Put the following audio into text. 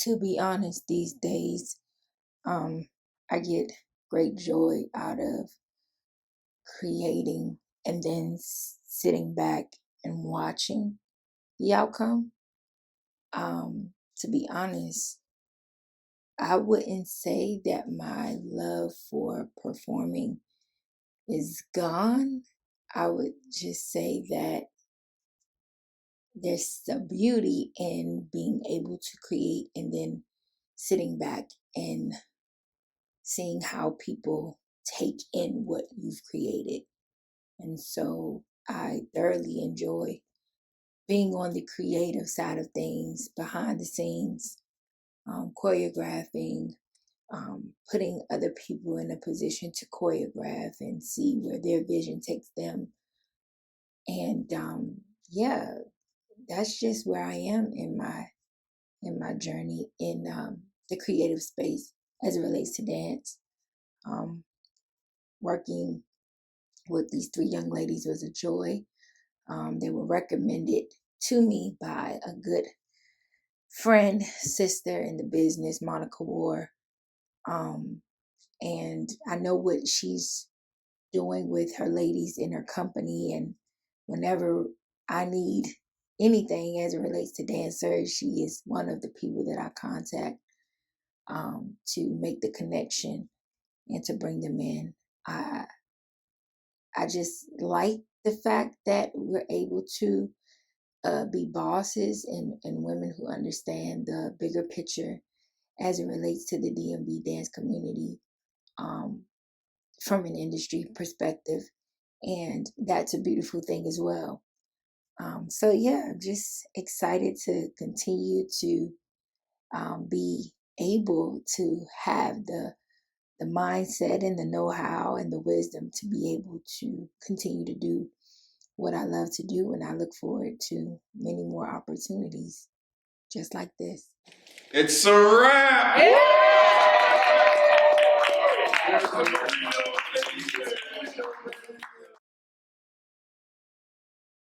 to be honest, these days, I get great joy out of creating and then sitting back and watching the outcome. To be honest, I wouldn't say that my love for performing is gone. I would just say that there's a beauty in being able to create and then sitting back and seeing how people take in what you've created. And so I thoroughly enjoy being on the creative side of things, behind the scenes, choreographing, putting other people in a position to choreograph and see where their vision takes them. And yeah, that's just where I am in my journey in the creative space as it relates to dance. Working with these three young ladies was a joy. They were recommended to me by a good friend, sister in the business, Monica War. And I know what she's doing with her ladies in her company. And whenever I need anything as it relates to dancers, she is one of the people that I contact to make the connection and to bring them in. I just like the fact that we're able to be bosses and women who understand the bigger picture as it relates to the DMV dance community from an industry perspective. And that's a beautiful thing as well. So yeah, I'm just excited to continue to be able to have the mindset and the know-how and the wisdom to be able to continue to do what I love to do. And I look forward to many more opportunities just like this. It's a wrap! Yeah!